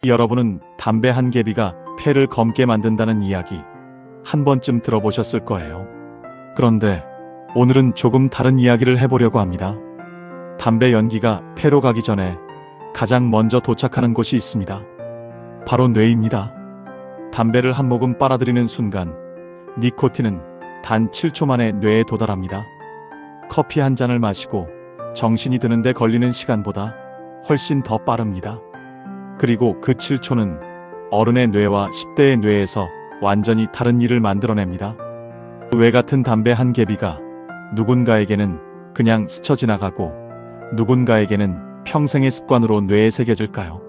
여러분은 담배 한 개비가 폐를 검게 만든다는 이야기 한 번쯤 들어보셨을 거예요. 그런데 오늘은 조금 다른 이야기를 해보려고 합니다. 담배 연기가 폐로 가기 전에 가장 먼저 도착하는 곳이 있습니다. 바로 뇌입니다. 담배를 한 모금 빨아들이는 순간 니코틴은 단 7초 만에 뇌에 도달합니다. 커피 한 잔을 마시고 정신이 드는데 걸리는 시간보다 훨씬 더 빠릅니다. 그리고 그 7초는 어른의 뇌와 10대의 뇌에서 완전히 다른 일을 만들어냅니다. 왜 같은 담배 한 개비가 누군가에게는 그냥 스쳐 지나가고 누군가에게는 평생의 습관으로 뇌에 새겨질까요?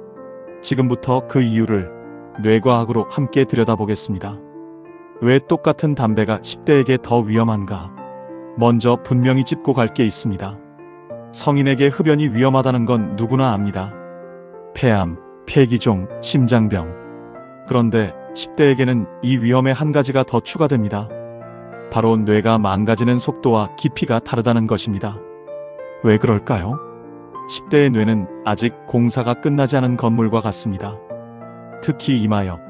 지금부터 그 이유를 뇌과학으로 함께 들여다보겠습니다. 왜 똑같은 담배가 10대에게 더 위험한가? 먼저 분명히 짚고 갈 게 있습니다. 성인에게 흡연이 위험하다는 건 누구나 압니다. 폐암, 폐기종, 심장병. 그런데 10대에게는 이 위험의 한 가지가 더 추가됩니다. 바로 뇌가 망가지는 속도와 깊이가 다르다는 것입니다. 왜 그럴까요? 10대의 뇌는 아직 공사가 끝나지 않은 건물과 같습니다. 특히 이마엽,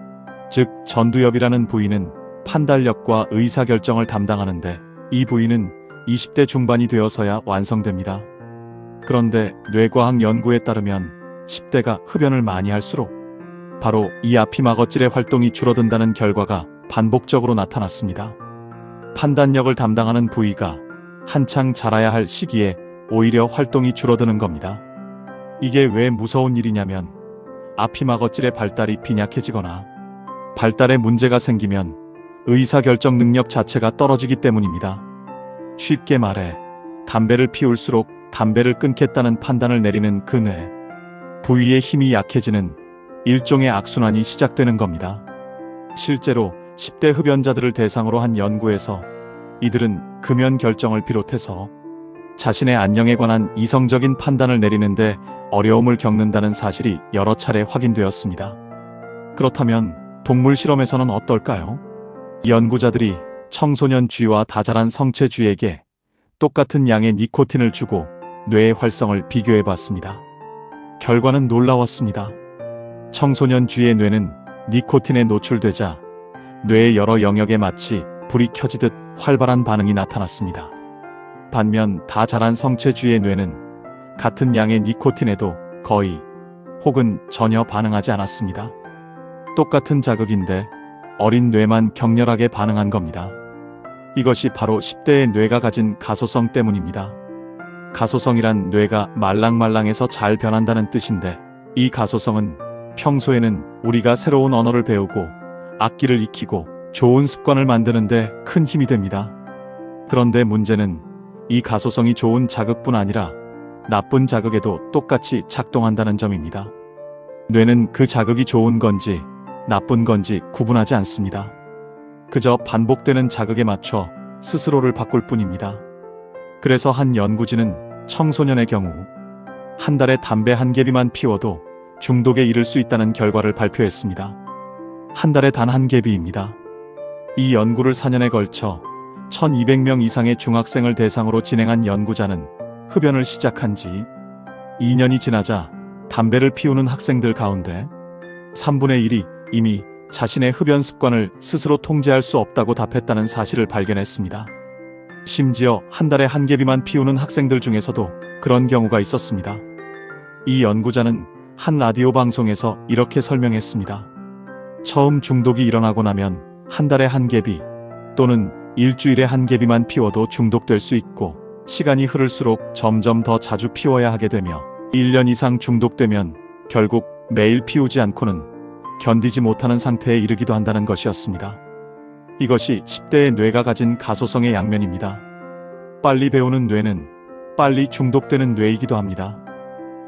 즉 전두엽이라는 부위는 판단력과 의사결정을 담당하는데 이 부위는 20대 중반이 되어서야 완성됩니다. 그런데 뇌과학 연구에 따르면 10대가 흡연을 많이 할수록 바로 이 아피막어질의 활동이 줄어든다는 결과가 반복적으로 나타났습니다. 판단력을 담당하는 부위가 한창 자라야 할 시기에 오히려 활동이 줄어드는 겁니다. 이게 왜 무서운 일이냐면 아피막어질의 발달이 빈약해지거나 발달에 문제가 생기면 의사결정 능력 자체가 떨어지기 때문입니다. 쉽게 말해 담배를 피울수록 담배를 끊겠다는 판단을 내리는 그 뇌 부위의 힘이 약해지는 일종의 악순환이 시작되는 겁니다. 실제로 10대 흡연자들을 대상으로 한 연구에서 이들은 금연 결정을 비롯해서 자신의 안녕에 관한 이성적인 판단을 내리는데 어려움을 겪는다는 사실이 여러 차례 확인되었습니다. 그렇다면 동물 실험에서는 어떨까요? 연구자들이 청소년 쥐와 다자란 성체 쥐에게 똑같은 양의 니코틴을 주고 뇌의 활성을 비교해봤습니다. 결과는 놀라웠습니다. 청소년 쥐의 뇌는 니코틴에 노출되자 뇌의 여러 영역에 마치 불이 켜지듯 활발한 반응이 나타났습니다. 반면 다 자란 성체 쥐의 뇌는 같은 양의 니코틴에도 거의 혹은 전혀 반응하지 않았습니다. 똑같은 자극인데 어린 뇌만 격렬하게 반응한 겁니다. 이것이 바로 10대의 뇌가 가진 가소성 때문입니다. 가소성이란 뇌가 말랑말랑해서 잘 변한다는 뜻인데 이 가소성은 평소에는 우리가 새로운 언어를 배우고 악기를 익히고 좋은 습관을 만드는데 큰 힘이 됩니다. 그런데 문제는 이 가소성이 좋은 자극뿐 아니라 나쁜 자극에도 똑같이 작동한다는 점입니다. 뇌는 그 자극이 좋은 건지 나쁜 건지 구분하지 않습니다. 그저 반복되는 자극에 맞춰 스스로를 바꿀 뿐입니다. 그래서 한 연구진은 청소년의 경우 한 달에 담배 한 개비만 피워도 중독에 이를 수 있다는 결과를 발표했습니다. 한 달에 단 한 개비입니다. 이 연구를 4년에 걸쳐 1200명 이상의 중학생을 대상으로 진행한 연구자는 흡연을 시작한 지 2년이 지나자 담배를 피우는 학생들 가운데 3분의 1이 이미 자신의 흡연 습관을 스스로 통제할 수 없다고 답했다는 사실을 발견했습니다. 심지어 한 달에 한 개비만 피우는 학생들 중에서도 그런 경우가 있었습니다. 이 연구자는 한 라디오 방송에서 이렇게 설명했습니다. 처음 중독이 일어나고 나면 한 달에 한 개비 또는 일주일에 한 개비만 피워도 중독될 수 있고 시간이 흐를수록 점점 더 자주 피워야 하게 되며 1년 이상 중독되면 결국 매일 피우지 않고는 견디지 못하는 상태에 이르기도 한다는 것이었습니다. 이것이 10대의 뇌가 가진 가소성의 양면입니다. 빨리 배우는 뇌는 빨리 중독되는 뇌이기도 합니다.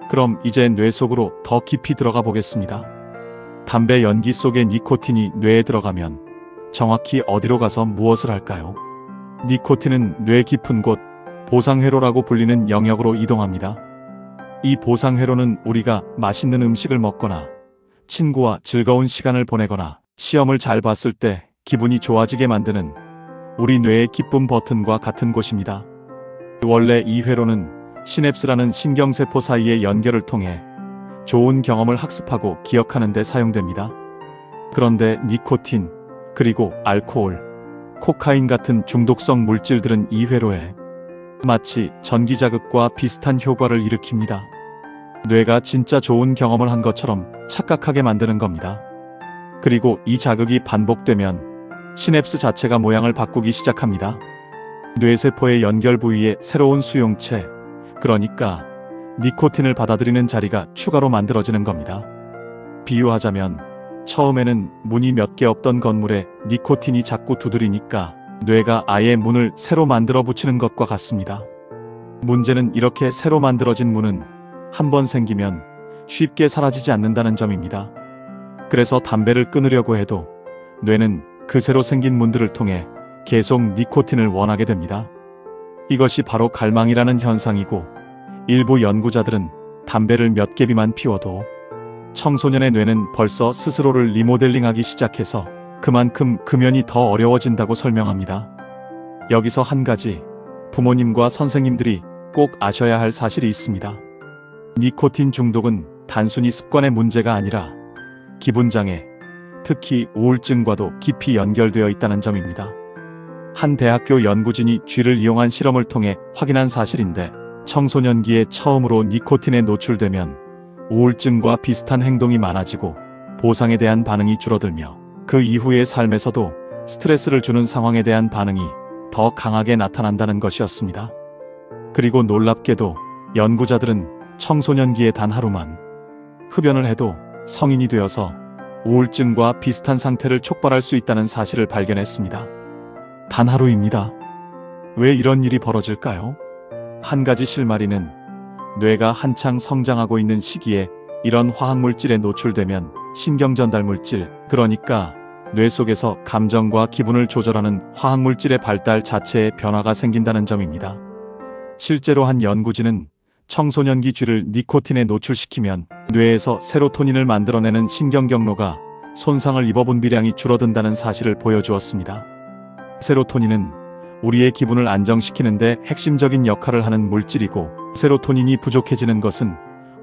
그럼 이제 뇌 속으로 더 깊이 들어가 보겠습니다. 담배 연기 속의 니코틴이 뇌에 들어가면 정확히 어디로 가서 무엇을 할까요? 니코틴은 뇌 깊은 곳, 보상회로라고 불리는 영역으로 이동합니다. 이 보상회로는 우리가 맛있는 음식을 먹거나 친구와 즐거운 시간을 보내거나 시험을 잘 봤을 때 기분이 좋아지게 만드는 우리 뇌의 기쁨 버튼과 같은 곳입니다. 원래 이 회로는 시냅스라는 신경세포 사이의 연결을 통해 좋은 경험을 학습하고 기억하는 데 사용됩니다. 그런데 니코틴, 그리고 알코올, 코카인 같은 중독성 물질들은 이회로에 마치 전기자극과 비슷한 효과를 일으킵니다. 뇌가 진짜 좋은 경험을 한 것처럼 착각하게 만드는 겁니다. 그리고 이 자극이 반복되면 시냅스 자체가 모양을 바꾸기 시작합니다. 뇌세포의 연결 부위에 새로운 수용체, 그러니까 니코틴을 받아들이는 자리가 추가로 만들어지는 겁니다. 비유하자면 처음에는 문이 몇 개 없던 건물에 니코틴이 자꾸 두드리니까 뇌가 아예 문을 새로 만들어 붙이는 것과 같습니다. 문제는 이렇게 새로 만들어진 문은 한번 생기면 쉽게 사라지지 않는다는 점입니다. 그래서 담배를 끊으려고 해도 뇌는 그 새로 생긴 문들을 통해 계속 니코틴을 원하게 됩니다. 이것이 바로 갈망이라는 현상이고, 일부 연구자들은 담배를 몇 개비만 피워도 청소년의 뇌는 벌써 스스로를 리모델링하기 시작해서 그만큼 금연이 더 어려워진다고 설명합니다. 여기서 한 가지 부모님과 선생님들이 꼭 아셔야 할 사실이 있습니다. 니코틴 중독은 단순히 습관의 문제가 아니라 기분장애, 특히 우울증과도 깊이 연결되어 있다는 점입니다. 한 대학교 연구진이 쥐를 이용한 실험을 통해 확인한 사실인데, 청소년기에 처음으로 니코틴에 노출되면 우울증과 비슷한 행동이 많아지고 보상에 대한 반응이 줄어들며, 그 이후의 삶에서도 스트레스를 주는 상황에 대한 반응이 더 강하게 나타난다는 것이었습니다. 그리고 놀랍게도 연구자들은 청소년기에 단 하루만 흡연을 해도 성인이 되어서 우울증과 비슷한 상태를 촉발할 수 있다는 사실을 발견했습니다. 단 하루입니다. 왜 이런 일이 벌어질까요? 한 가지 실마리는 뇌가 한창 성장하고 있는 시기에 이런 화학물질에 노출되면 신경전달물질, 그러니까 뇌 속에서 감정과 기분을 조절하는 화학물질의 발달 자체에 변화가 생긴다는 점입니다. 실제로 한 연구진은 청소년기 쥐를 니코틴에 노출시키면 뇌에서 세로토닌을 만들어내는 신경경로가 손상을 입어 분비량이 줄어든다는 사실을 보여주었습니다. 세로토닌은 우리의 기분을 안정시키는데 핵심적인 역할을 하는 물질이고, 세로토닌이 부족해지는 것은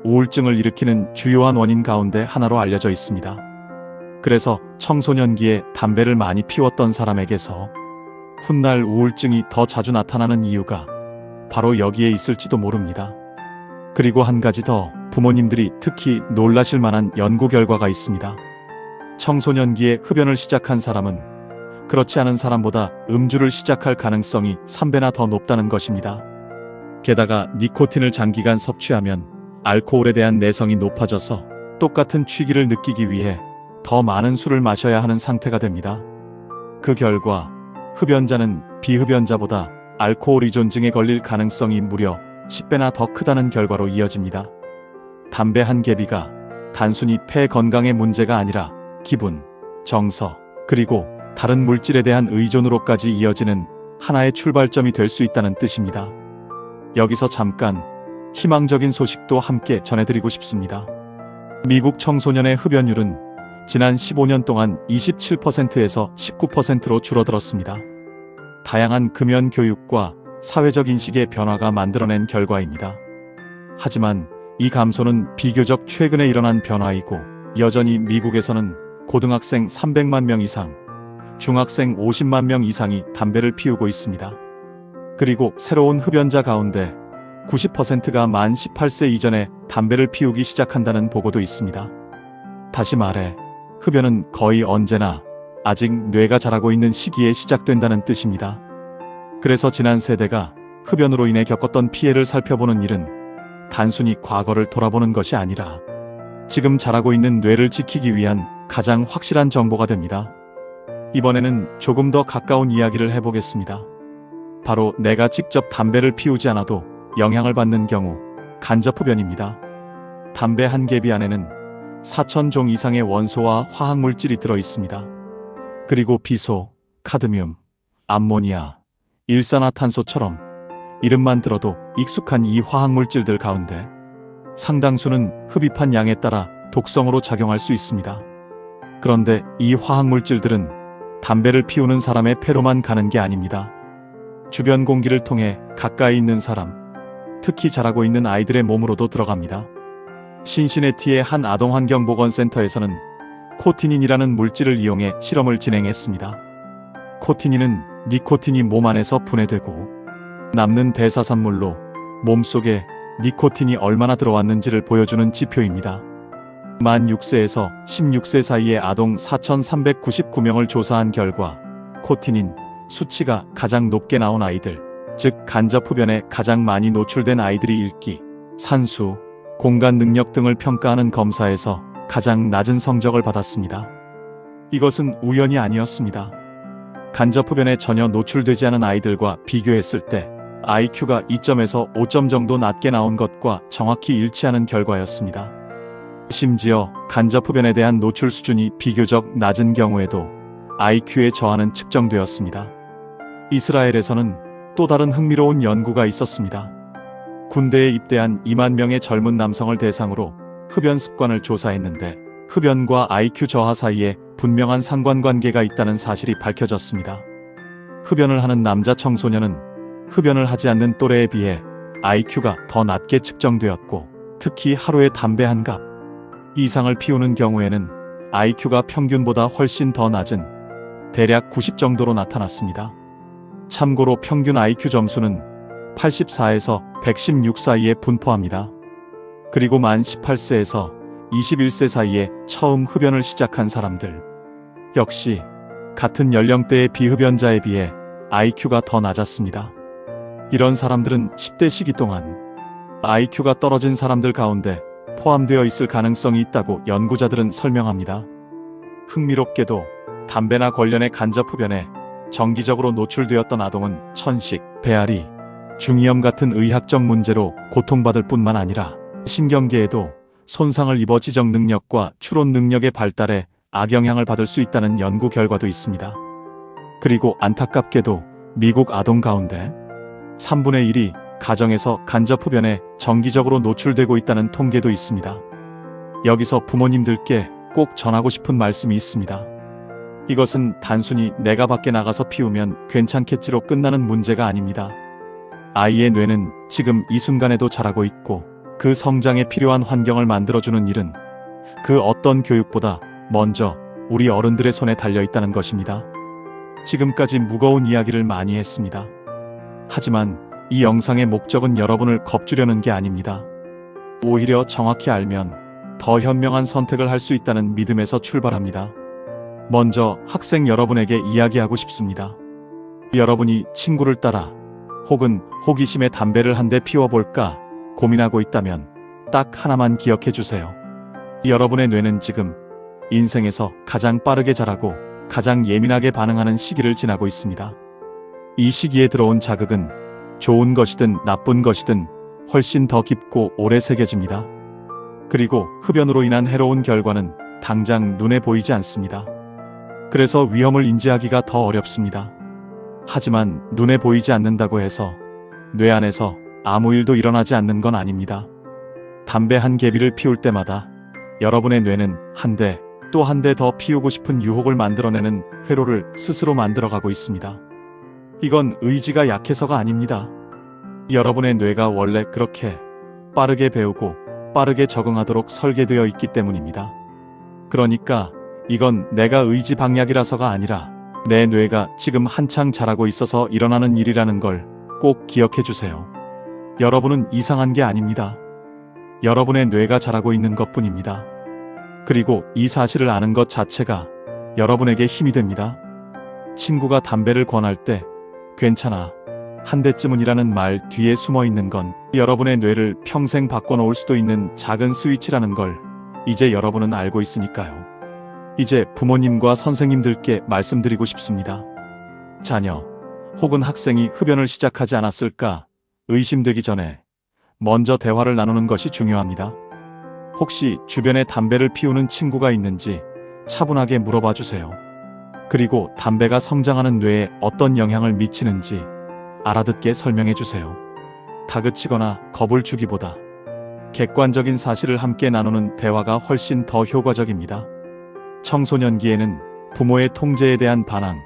우울증을 일으키는 주요한 원인 가운데 하나로 알려져 있습니다. 그래서 청소년기에 담배를 많이 피웠던 사람에게서 훗날 우울증이 더 자주 나타나는 이유가 바로 여기에 있을지도 모릅니다. 그리고 한 가지 더, 부모님들이 특히 놀라실 만한 연구 결과가 있습니다. 청소년기에 흡연을 시작한 사람은 그렇지 않은 사람보다 음주를 시작할 가능성이 3배나 더 높다는 것입니다. 게다가 니코틴을 장기간 섭취하면 알코올에 대한 내성이 높아져서 똑같은 취기를 느끼기 위해 더 많은 술을 마셔야 하는 상태가 됩니다. 그 결과 흡연자는 비흡연자보다 알코올依존증에 걸릴 가능성이 무려 10배나 더 크다는 결과로 이어집니다. 담배 한 개비가 단순히 폐 건강의 문제가 아니라 기분, 정서, 그리고 다른 물질에 대한 의존으로까지 이어지는 하나의 출발점이 될 수 있다는 뜻입니다. 여기서 잠깐 희망적인 소식도 함께 전해드리고 싶습니다. 미국 청소년의 흡연율은 지난 15년 동안 27%에서 19%로 줄어들었습니다. 다양한 금연 교육과 사회적 인식의 변화가 만들어낸 결과입니다. 하지만 이 감소는 비교적 최근에 일어난 변화이고, 여전히 미국에서는 고등학생 300만 명 이상, 중학생 50만 명 이상이 담배를 피우고 있습니다. 그리고 새로운 흡연자 가운데 90%가 만 18세 이전에 담배를 피우기 시작한다는 보고도 있습니다. 다시 말해, 흡연은 거의 언제나 아직 뇌가 자라고 있는 시기에 시작된다는 뜻입니다. 그래서 지난 세대가 흡연으로 인해 겪었던 피해를 살펴보는 일은 단순히 과거를 돌아보는 것이 아니라 지금 자라고 있는 뇌를 지키기 위한 가장 확실한 정보가 됩니다. 이번에는 조금 더 가까운 이야기를 해보겠습니다. 바로 내가 직접 담배를 피우지 않아도 영향을 받는 경우, 간접 흡연입니다. 담배 한 개비 안에는 4,000종 이상의 원소와 화학물질이 들어있습니다. 그리고 비소, 카드뮴, 암모니아, 일산화탄소처럼 이름만 들어도 익숙한 이 화학물질들 가운데 상당수는 흡입한 양에 따라 독성으로 작용할 수 있습니다. 그런데 이 화학물질들은 담배를 피우는 사람의 폐로만 가는 게 아닙니다. 주변 공기를 통해 가까이 있는 사람, 특히 자라고 있는 아이들의 몸으로도 들어갑니다. 신시내티의 한 아동환경보건센터에서는 코티닌이라는 물질을 이용해 실험을 진행했습니다. 코티닌은 니코틴이 몸 안에서 분해되고 남는 대사산물로 몸속에 니코틴이 얼마나 들어왔는지를 보여주는 지표입니다. 만 6세에서 16세 사이의 아동 4,399명을 조사한 결과 코티닌 수치가 가장 높게 나온 아이들, 즉 간접 흡연에 가장 많이 노출된 아이들이 읽기, 산수, 공간 능력 등을 평가하는 검사에서 가장 낮은 성적을 받았습니다. 이것은 우연이 아니었습니다. 간접 흡연에 전혀 노출되지 않은 아이들과 비교했을 때 IQ가 2점에서 5점 정도 낮게 나온 것과 정확히 일치하는 결과였습니다. 심지어 간접 흡연에 대한 노출 수준이 비교적 낮은 경우에도 IQ의 저하는 측정되었습니다. 이스라엘에서는 또 다른 흥미로운 연구가 있었습니다. 군대에 입대한 2만 명의 젊은 남성을 대상으로 흡연 습관을 조사했는데 흡연과 IQ 저하 사이에 분명한 상관관계가 있다는 사실이 밝혀졌습니다. 흡연을 하는 남자 청소년은 흡연을 하지 않는 또래에 비해 IQ가 더 낮게 측정되었고 특히 하루에 담배 한 갑 이상을 피우는 경우에는 IQ가 평균보다 훨씬 더 낮은 대략 90 정도로 나타났습니다. 참고로 평균 IQ 점수는 84에서 116 사이에 분포합니다. 그리고 만 18세에서 21세 사이에 처음 흡연을 시작한 사람들 역시 같은 연령대의 비흡연자에 비해 IQ가 더 낮았습니다. 이런 사람들은 10대 시기 동안 IQ가 떨어진 사람들 가운데 포함되어 있을 가능성이 있다고 연구자들은 설명합니다. 흥미롭게도 담배나 관련의 간접 흡연에 정기적으로 노출되었던 아동은 천식, 배앓이, 중이염 같은 의학적 문제로 고통받을 뿐만 아니라 신경계에도 손상을 입어 지적 능력과 추론 능력의 발달에 악영향을 받을 수 있다는 연구 결과도 있습니다. 그리고 안타깝게도 미국 아동 가운데 3분의 1이 가정에서 간접 흡연에 정기적으로 노출되고 있다는 통계도 있습니다. 여기서 부모님들께 꼭 전하고 싶은 말씀이 있습니다. 이것은 단순히 내가 밖에 나가서 피우면 괜찮겠지로 끝나는 문제가 아닙니다. 아이의 뇌는 지금 이 순간에도 자라고 있고 그 성장에 필요한 환경을 만들어주는 일은 그 어떤 교육보다 먼저 우리 어른들의 손에 달려있다는 것입니다. 지금까지 무거운 이야기를 많이 했습니다. 하지만 이 영상의 목적은 여러분을 겁주려는 게 아닙니다. 오히려 정확히 알면 더 현명한 선택을 할 수 있다는 믿음에서 출발합니다. 먼저 학생 여러분에게 이야기하고 싶습니다. 여러분이 친구를 따라 혹은 호기심에 담배를 한 대 피워볼까 고민하고 있다면 딱 하나만 기억해 주세요. 여러분의 뇌는 지금 인생에서 가장 빠르게 자라고 가장 예민하게 반응하는 시기를 지나고 있습니다. 이 시기에 들어온 자극은 좋은 것이든 나쁜 것이든 훨씬 더 깊고 오래 새겨집니다. 그리고 흡연으로 인한 해로운 결과는 당장 눈에 보이지 않습니다. 그래서 위험을 인지하기가 더 어렵습니다. 하지만 눈에 보이지 않는다고 해서 뇌 안에서 아무 일도 일어나지 않는 건 아닙니다. 담배 한 개비를 피울 때마다 여러분의 뇌는 한 대 또 한 대 더 피우고 싶은 유혹을 만들어내는 회로를 스스로 만들어가고 있습니다. 이건 의지가 약해서가 아닙니다. 여러분의 뇌가 원래 그렇게 빠르게 배우고 빠르게 적응하도록 설계되어 있기 때문입니다. 그러니까 이건 내가 의지박약이라서가 아니라 내 뇌가 지금 한창 자라고 있어서 일어나는 일이라는 걸 꼭 기억해 주세요. 여러분은 이상한 게 아닙니다. 여러분의 뇌가 자라고 있는 것뿐입니다. 그리고 이 사실을 아는 것 자체가 여러분에게 힘이 됩니다. 친구가 담배를 권할 때 괜찮아, 한 대쯤은이라는 말 뒤에 숨어 있는 건 여러분의 뇌를 평생 바꿔놓을 수도 있는 작은 스위치라는 걸 이제 여러분은 알고 있으니까요. 이제 부모님과 선생님들께 말씀드리고 싶습니다. 자녀 혹은 학생이 흡연을 시작하지 않았을까 의심되기 전에 먼저 대화를 나누는 것이 중요합니다. 혹시 주변에 담배를 피우는 친구가 있는지 차분하게 물어봐 주세요. 그리고 담배가 성장하는 뇌에 어떤 영향을 미치는지 알아듣게 설명해 주세요. 다그치거나 겁을 주기보다 객관적인 사실을 함께 나누는 대화가 훨씬 더 효과적입니다. 청소년기에는 부모의 통제에 대한 반항,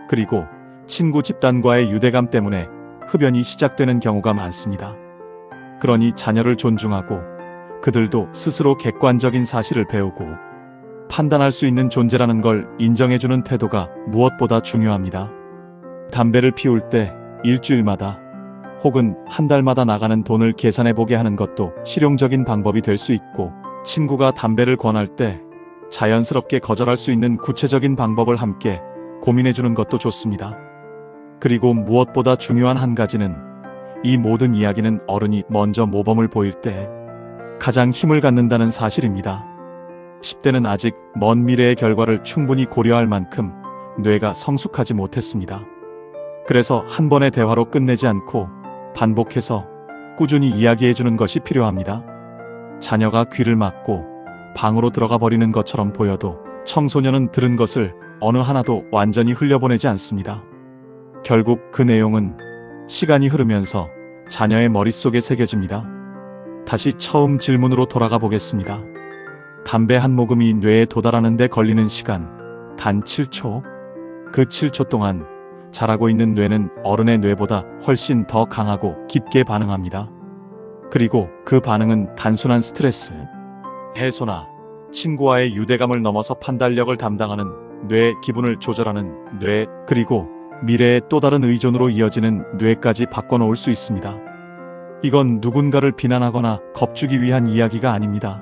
그리고 친구 집단과의 유대감 때문에 흡연이 시작되는 경우가 많습니다. 그러니 자녀를 존중하고 그들도 스스로 객관적인 사실을 배우고 판단할 수 있는 존재라는 걸 인정해주는 태도가 무엇보다 중요합니다. 담배를 피울 때 일주일마다 혹은 한 달마다 나가는 돈을 계산해보게 하는 것도 실용적인 방법이 될 수 있고, 친구가 담배를 권할 때 자연스럽게 거절할 수 있는 구체적인 방법을 함께 고민해주는 것도 좋습니다. 그리고 무엇보다 중요한 한 가지는, 이 모든 이야기는 어른이 먼저 모범을 보일 때 가장 힘을 갖는다는 사실입니다. 10대는 아직 먼 미래의 결과를 충분히 고려할 만큼 뇌가 성숙하지 못했습니다. 그래서 한 번의 대화로 끝내지 않고 반복해서 꾸준히 이야기해주는 것이 필요합니다. 자녀가 귀를 막고 방으로 들어가 버리는 것처럼 보여도 청소년은 들은 것을 어느 하나도 완전히 흘려보내지 않습니다. 결국 그 내용은 시간이 흐르면서 자녀의 머릿속에 새겨집니다. 다시 처음 질문으로 돌아가 보겠습니다. 담배 한 모금이 뇌에 도달하는 데 걸리는 시간 단 7초. 그 7초 동안 자라고 있는 뇌는 어른의 뇌보다 훨씬 더 강하고 깊게 반응합니다. 그리고 그 반응은 단순한 스트레스 해소나 친구와의 유대감을 넘어서 판단력을 담당하는 뇌, 기분을 조절하는 뇌, 그리고 미래의 또 다른 의존으로 이어지는 뇌까지 바꿔놓을 수 있습니다. 이건 누군가를 비난하거나 겁주기 위한 이야기가 아닙니다.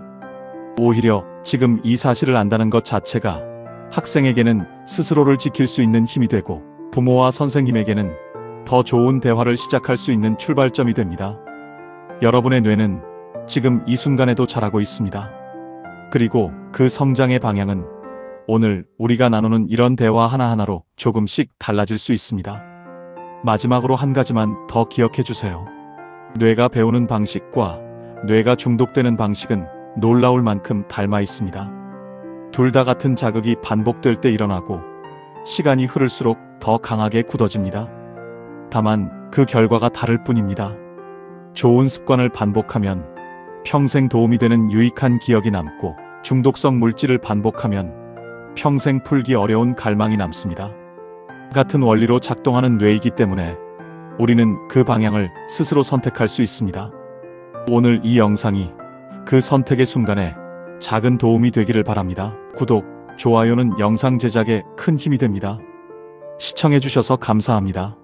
오히려 지금 이 사실을 안다는 것 자체가 학생에게는 스스로를 지킬 수 있는 힘이 되고, 부모와 선생님에게는 더 좋은 대화를 시작할 수 있는 출발점이 됩니다. 여러분의 뇌는 지금 이 순간에도 자라고 있습니다. 그리고 그 성장의 방향은 오늘 우리가 나누는 이런 대화 하나하나로 조금씩 달라질 수 있습니다. 마지막으로 한 가지만 더 기억해 주세요. 뇌가 배우는 방식과 뇌가 중독되는 방식은 놀라울 만큼 닮아 있습니다. 둘 다 같은 자극이 반복될 때 일어나고 시간이 흐를수록 더 강하게 굳어집니다. 다만 그 결과가 다를 뿐입니다. 좋은 습관을 반복하면 평생 도움이 되는 유익한 기억이 남고, 중독성 물질을 반복하면 평생 풀기 어려운 갈망이 남습니다. 같은 원리로 작동하는 뇌이기 때문에 우리는 그 방향을 스스로 선택할 수 있습니다. 오늘 이 영상이 그 선택의 순간에 작은 도움이 되기를 바랍니다. 구독, 좋아요는 영상 제작에 큰 힘이 됩니다. 시청해주셔서 감사합니다.